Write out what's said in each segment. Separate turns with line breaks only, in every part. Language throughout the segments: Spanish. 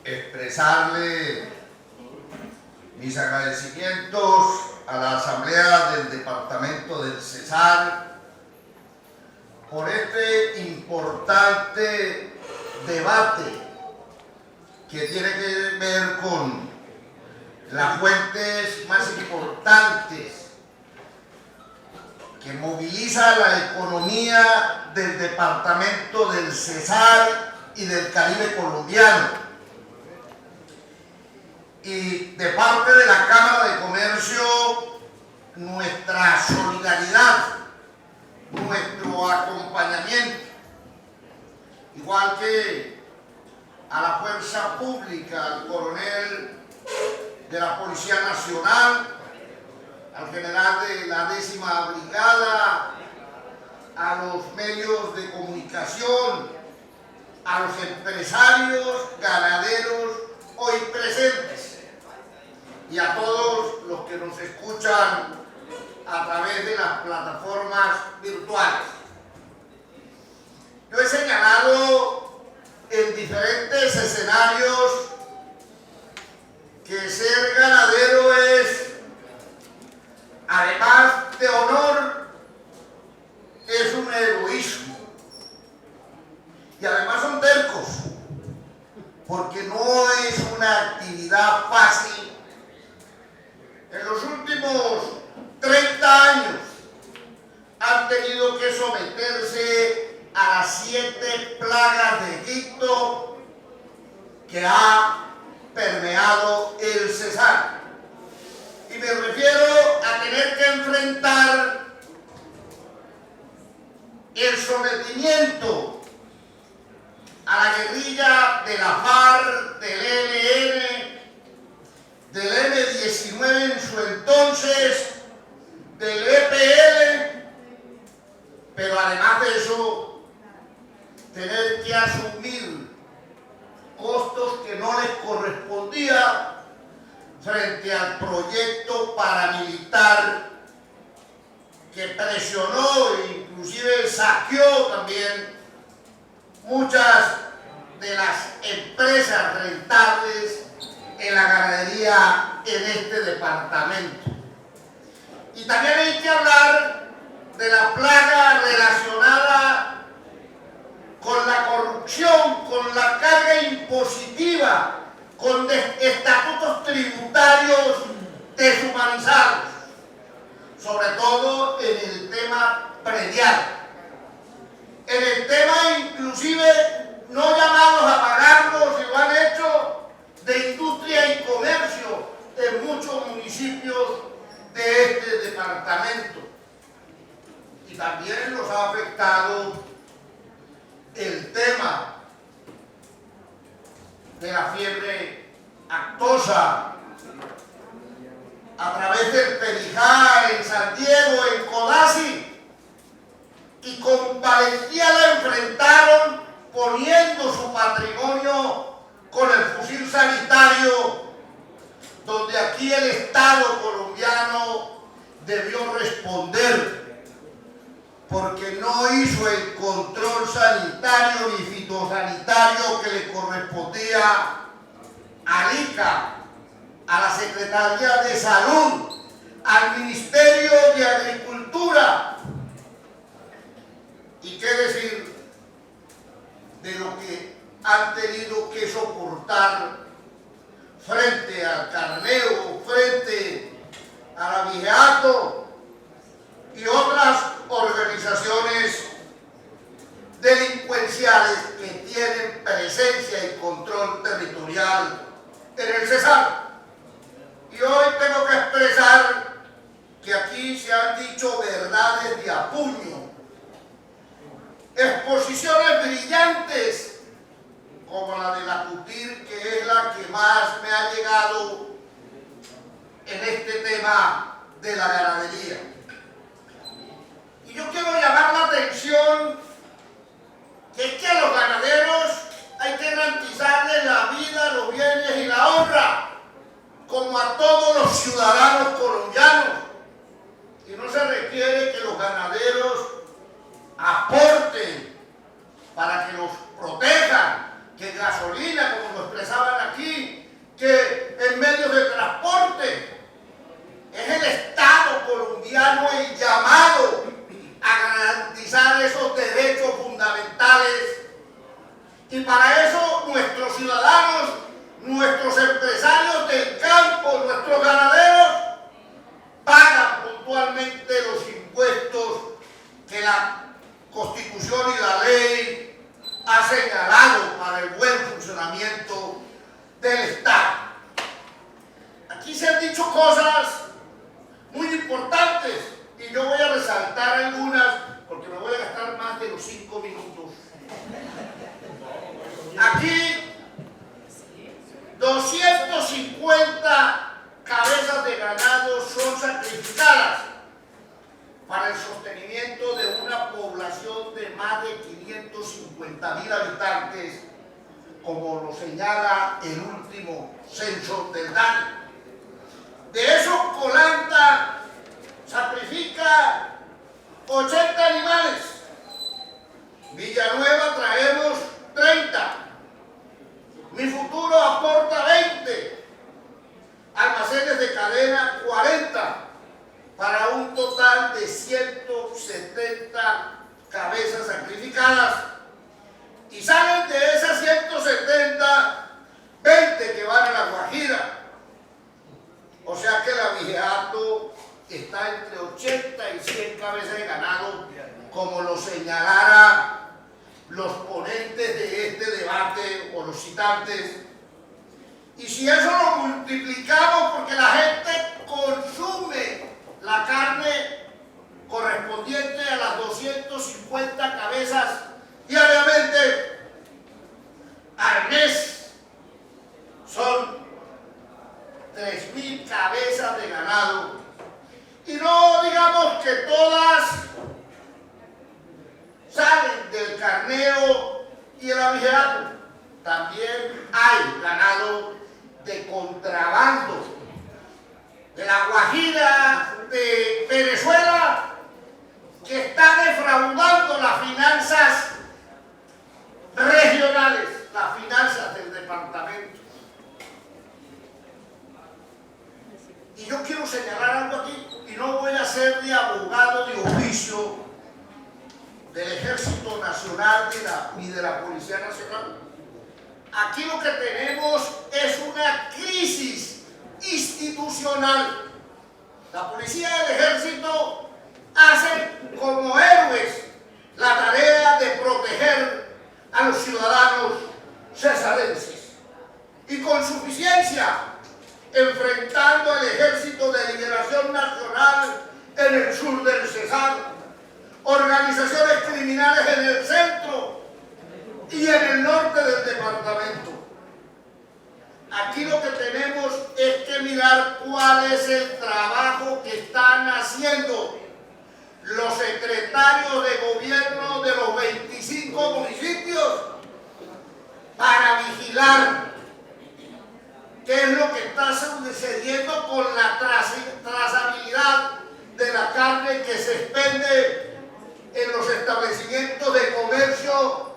expresarle mis agradecimientos a la Asamblea del Departamento del Cesar por este importante debate que tiene que ver con las fuentes más importantes que moviliza la economía del departamento del Cesar y del Caribe colombiano. Y de parte de la Cámara de Comercio, nuestra solidaridad, nuestro acompañamiento, igual que a la fuerza pública, al coronel de la Policía Nacional, al general de la 10ª Brigada, a los medios de comunicación, a los empresarios ganaderos hoy presentes y a todos los que nos escuchan a través de las plataformas virtuales. Yo he señalado en diferentes escenarios que ser ganadero es, además de honor, es un heroísmo. Y además son tercos, porque no es una actividad fácil. En los últimos 30 años han tenido que someterse a las 7 plagas de Egipto que ha permeado el Cesar. Y me refiero a tener que enfrentar el sometimiento a la guerrilla de la FARC, del ELN, del M-19 en su entonces, del EPL, pero además de eso, tener que asumir costos que no les correspondía frente al proyecto paramilitar que presionó e inclusive saqueó también muchas de las empresas rentables en la ganadería en este departamento. Y también hay que hablar de la plaga relacionada con la corrupción, con la carga impositiva, con estatutos tributarios deshumanizados, sobre todo en el tema predial, en el tema inclusive no llamados a pagarlos, y lo han hecho, de industria y comercio en muchos municipios de este departamento. Y también nos ha afectado el tema de la fiebre aftosa a través del Perijá, en San Diego, en Codazzi, y con valentía la enfrentaron poniendo su patrimonio con el fusil sanitario, donde aquí el Estado colombiano debió responder, porque no hizo el control sanitario ni fitosanitario que le correspondía al ICA, a la Secretaría de Salud, al Ministerio de Agricultura. ¿Y qué decir de lo que han tenido que soportar frente al carneo, frente al abigeato y otras organizaciones delincuenciales que tienen presencia y control territorial en el Cesar? Y hoy tengo que expresar que aquí se han dicho verdades de a puño, exposiciones brillantes como la de la CUTIR, que es la que más me ha llegado en este tema de la ganadería. Y yo quiero llamar la atención que es que a los ganaderos hay que garantizarles la vida, los bienes y la honra, como a todos los ciudadanos colombianos. Y no se requiere que los ganaderos aporten para que los protejan, que gasolina, como lo expresaban aquí Y para eso nuestros ciudadanos, nuestros empresarios del campo, nuestros ganaderos, pagan puntualmente los impuestos que la Constitución y la ley ha señalado para el buen funcionamiento del Estado. Aquí se han dicho cosas muy importantes y yo voy a resaltar algunas porque me voy a gastar más de los 5 minutos. Aquí 250 cabezas de ganado son sacrificadas para el sostenimiento de una población de más de 550,000 habitantes, como lo señala el último censo del DANE. De esos, Colanta sacrifica 80 animales, Villanueva traemos 30, Mi Futuro aporta 20, Almacenes de Cadena 40, para un total de 170 cabezas sacrificadas. Y salen de esas 170, 20 que van a La Guajira. O sea que el abigeato está entre 80 y 100 cabezas de ganado, como lo señalaran los ponentes de este debate o los citantes. Y si eso lo multiplicamos, porque la gente consume la carne correspondiente a las 250 cabezas diariamente, al mes son 3,000 cabezas de ganado. Y no digamos que todas salen del carneo y el abigeato. También hay ganado de contrabando de La Guajira, de Venezuela, que está defraudando las finanzas regionales, las finanzas del departamento. Y yo quiero señalar algo aquí, y no voy a ser de abogado de oficio del Ejército Nacional ni de la Policía Nacional. Aquí lo que tenemos es una crisis institucional. La policía y el ejército hacen como héroes la tarea de proteger a los ciudadanos cesarenses, y con suficiencia, enfrentando al Ejército de Liberación Nacional en el sur del Cesar, organizaciones criminales en el centro y en el norte del departamento. Aquí lo que tenemos es que mirar cuál es el trabajo que están haciendo los secretarios de gobierno de los 25 municipios para vigilar qué es lo que está sucediendo con la trazabilidad de la carne que se expende en los establecimientos de comercio,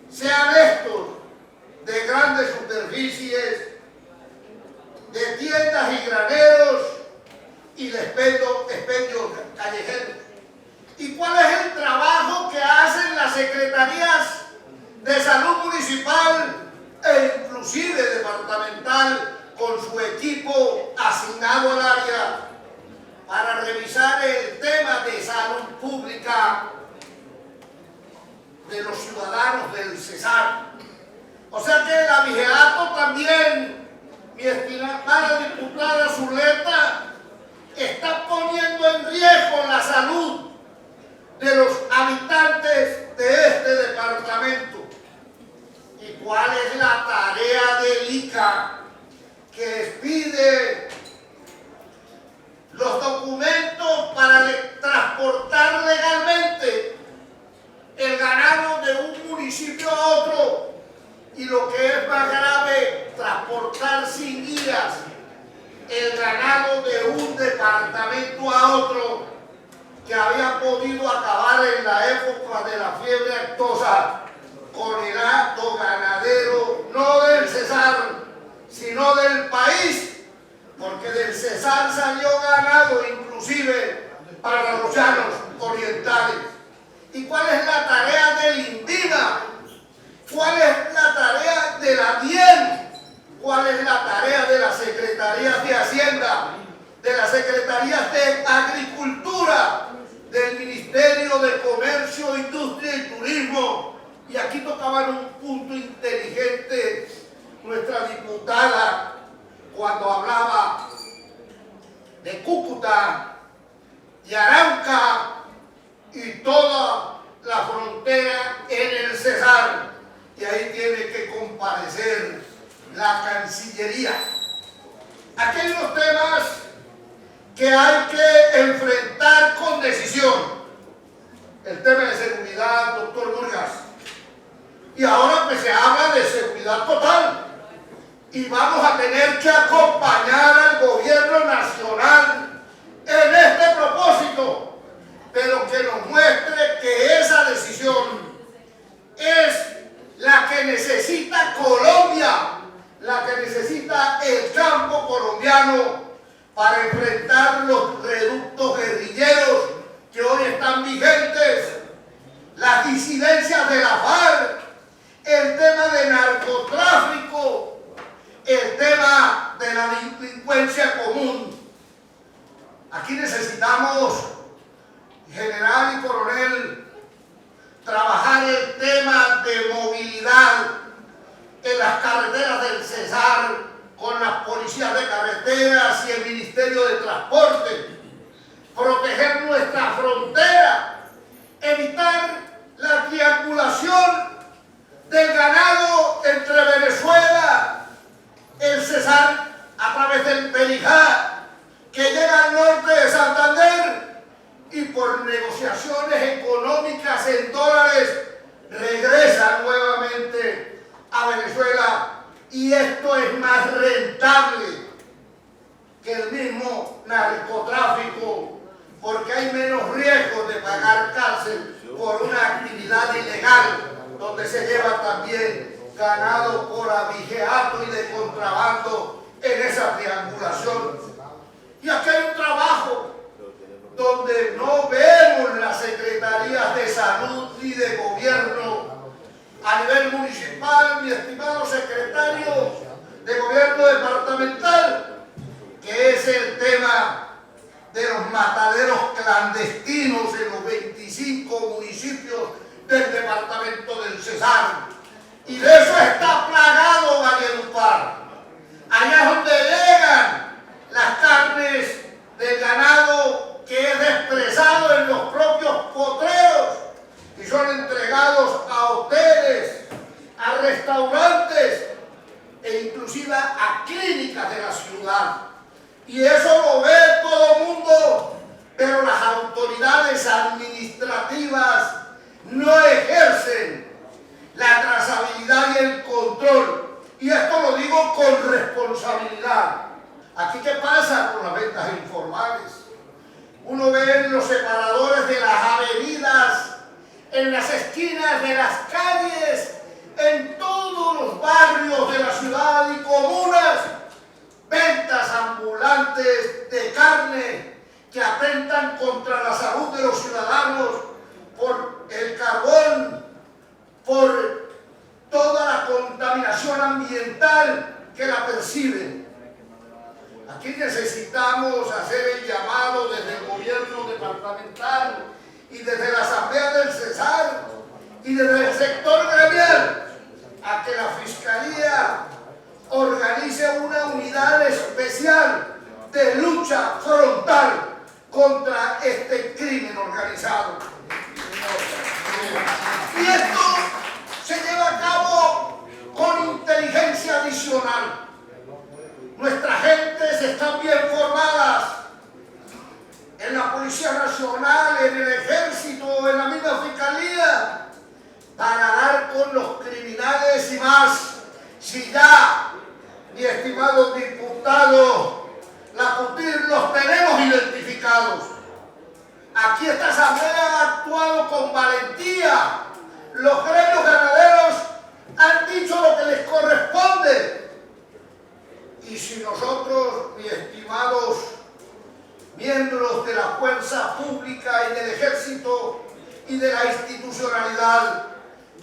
sean estos de grandes superficies, de tiendas y graneros y de expendios callejeros. ¿Y cuál es el trabajo que hacen las secretarías de salud municipal e inclusive departamental con su equipo asignado al área para revisar el tema de salud pública de los ciudadanos del Cesar? O sea que el abigeato también, mi estimada diputada Zuleta, está poniendo en riesgo la salud de los habitantes de este departamento. ¿Y cuál es la tarea del ICA? Que expide los documentos para transportar legalmente el ganado de un municipio a otro, y lo que es más grave, transportar sin guías el ganado de un departamento a otro, que había podido acabar en la época de la fiebre aftosa con el acto ganadero, no del Cesar, sino del país, porque del Cesar salió ganado inclusive para los llanos orientales. ¿Y cuál es la tarea del INVIMA? ¿Cuál es la secretarías de Agricultura, del Ministerio de Comercio, Industria y Turismo. Y aquí tocaban un punto inteligente nuestra diputada cuando hablaba de Cúcuta y Arauca y toda la frontera en el Cesar. Y ahí tiene que comparecer la Cancillería. Aquí hay unos temas que hay que enfrentar con decisión. El tema de seguridad, doctor Murgas. Y ahora pues se habla de seguridad total. Y vamos a tener que acompañar al gobierno nacional en este propósito, pero que nos muestre que esa decisión es la que necesita Colombia, la que necesita el campo colombiano para enfrentar los reductos guerrilleros que hoy están vigentes, las disidencias de la FARC, el tema de narcotráfico, el tema de la delincuencia común. Aquí necesitamos, general y coronel, trabajar el tema de movilidad en las carreteras del Cesar con las policías de carreteras y el Ministerio de Transporte, proteger nuestra frontera, evitar la triangulación del ganado entre Venezuela, el Cesar a través del Perijá, que llega al norte de Santander y por negociaciones económicas en dólares regresa nuevamente a Venezuela, y esto es más rentable que el mismo narcotráfico, porque hay menos riesgo de pagar cárcel por una actividad ilegal donde se lleva también ganado por abigeato y de contrabando en esa triangulación. Y aquí hay un trabajo donde no vemos las secretarías de salud y de gobierno a nivel municipal, mi estimado secretario de gobierno departamental, que es el tema de los mataderos clandestinos en los 25 municipios del departamento del Cesar. Y de eso está plagado Valledupar. Allá es donde llegan las carnes del ganado que es expresado en los propios potreros y son entregados a hoteles, a restaurantes e inclusive a clínicas de la ciudad. Y eso lo ve todo el mundo, pero las autoridades administrativas no ejercen la trazabilidad y el control. Y esto lo digo con responsabilidad. Aquí, ¿qué pasa con las ventas informales? Uno ve en los separadores de las avenidas, en las esquinas de las calles, en todos los barrios de la ciudad y comunas, ventas ambulantes de carne que atentan contra la salud de los ciudadanos por el carbón, por toda la contaminación ambiental que la perciben. Aquí necesitamos hacer el llamado desde el gobierno departamental y desde la Asamblea del Cesar y desde el sector gremial a que la Fiscalía organice una unidad especial de lucha frontal contra este crimen organizado. Y esto se lleva a cabo con inteligencia adicional. Nuestras gentes están bien formadas en la Policía Nacional, en el Ejército, en la misma Fiscalía, para dar con los criminales y más. Si ya, mi estimado diputado Lacutir, los tenemos identificados. Aquí esta Asamblea ha actuado con valentía. Los gremios ganaderos han dicho lo que les corresponde. Y si nosotros, mis estimados miembros de la fuerza pública y del ejército y de la institucionalidad,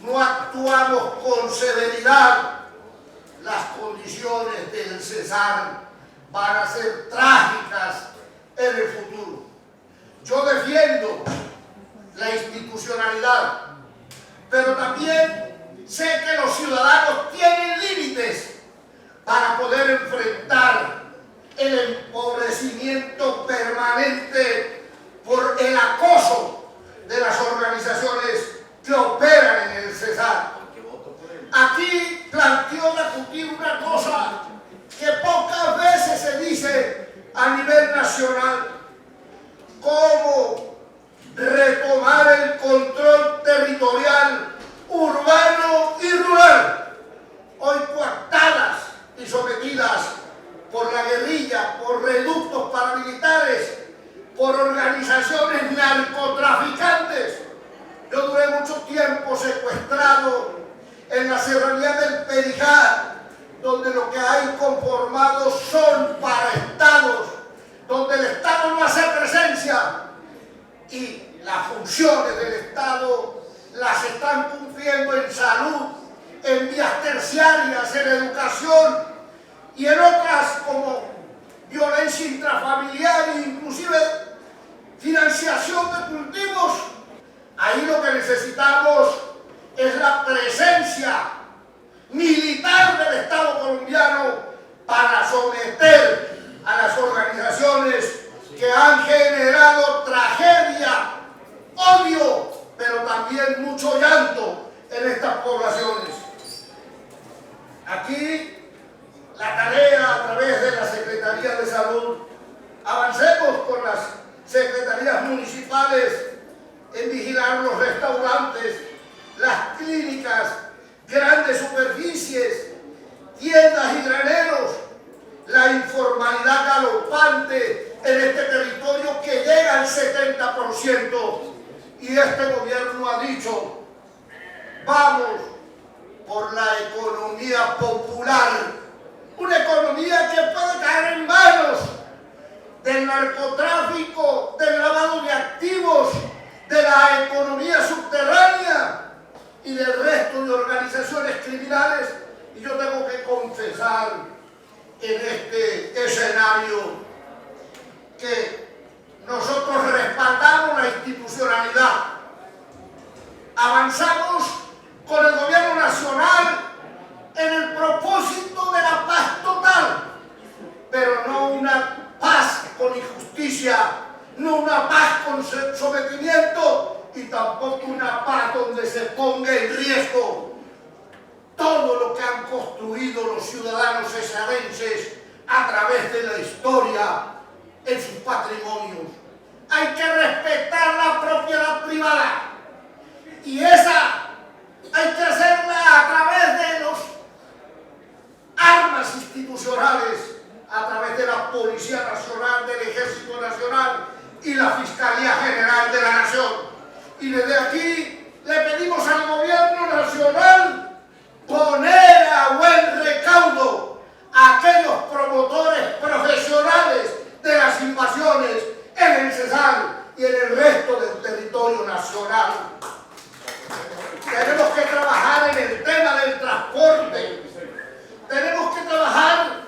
no actuamos con severidad, las condiciones del Cesar van a ser trágicas en el futuro. Yo defiendo la institucionalidad, pero también sé que los ciudadanos tienen límites para poder enfrentar el empobrecimiento permanente por el acoso de las organizaciones que operan en el Cesar. Aquí planteó Nacutir una cosa que pocas veces se dice a nivel nacional: cómo retomar el control territorial urbano y rural, hoy coartadas y sometidas por la guerrilla, por reductos paramilitares, por organizaciones narcotraficantes. Yo duré mucho tiempo secuestrado en la serranía del Perijá, donde lo que hay conformados son paraestados, donde el Estado no hace presencia y las funciones del Estado las están cumpliendo en salud, en vías terciarias, en educación y en otras como violencia intrafamiliar e inclusive financiación de cultivos. Ahí lo que necesitamos es la presencia militar del Estado colombiano para someter a las organizaciones que han generado tragedia, odio, pero también mucho llanto en estas poblaciones. Aquí la tarea a través de la Secretaría de Salud, avancemos con las secretarías municipales en vigilar los restaurantes, las clínicas, grandes superficies, tiendas y graneros, la informalidad galopante en este territorio que llega al 70%. Y este gobierno ha dicho: vamos por la economía popular, una economía que puede caer en manos del narcotráfico, del lavado de activos, de la economía subterránea y del resto de organizaciones criminales. Y yo tengo que confesar en este escenario que nosotros respaldamos la institucionalidad, avanzamos con el gobierno nacional en el propósito de la paz total, pero no una paz con injusticia, no una paz con sometimiento y tampoco una paz donde se ponga en riesgo todo lo que han construido los ciudadanos cesarenses a través de la historia en sus patrimonios. Hay que respetar la propiedad privada y esa hay que hacerla a través de las armas institucionales, a través de la Policía Nacional, del Ejército Nacional y la Fiscalía General de la Nación. Y desde aquí le pedimos al gobierno nacional poner a buen recaudo a aquellos promotores profesionales de las invasiones en el Cesar y en el resto del territorio nacional. Tenemos que trabajar en el tema del transporte, tenemos que trabajar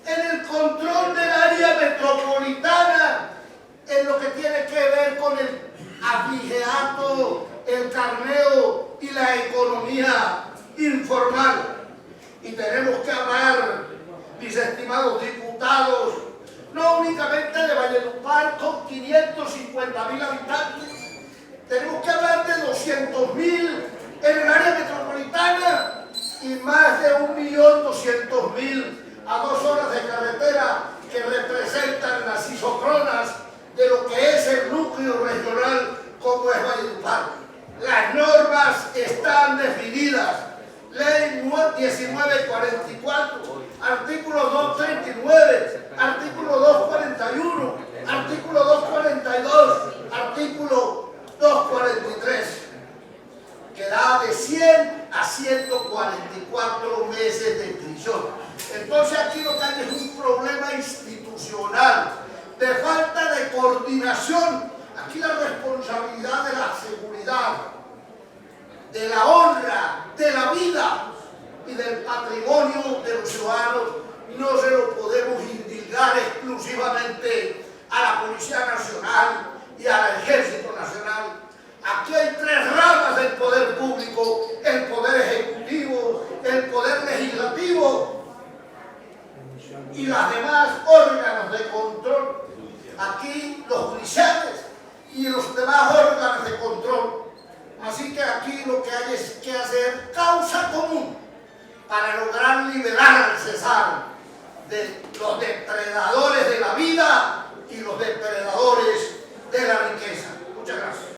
en el control del área metropolitana, en lo que tiene que ver con el abigeato, el carneo y la economía informal. Y tenemos que hablar, mis estimados diputados, no únicamente de Valledupar con 550.000 habitantes, tenemos que hablar de 200.000 en el área metropolitana y más de 1.200.000 a 2 horas de carretera que representan las isócronas de lo que es el núcleo regional como es Valledupar. Las normas están definidas. Ley 1944, artículo 239, artículo 241, artículo 242, artículo 243, que da de 100 a 144 meses de prisión. Entonces aquí lo que hay es un problema institucional, de falta de coordinación. Aquí la responsabilidad de la seguridad, de la honra, de la vida y del patrimonio de los ciudadanos no se lo podemos indilgar exclusivamente a a la Policía Nacional y al Ejército Nacional. Aquí hay tres ramas del poder público: el poder ejecutivo, el poder legislativo y los demás órganos de control. Aquí los judiciales y los demás órganos de control. Así que aquí lo que hay es que hacer causa común para lograr liberar al Cesar de los depredadores de la vida y los depredadores de la riqueza. Muchas gracias.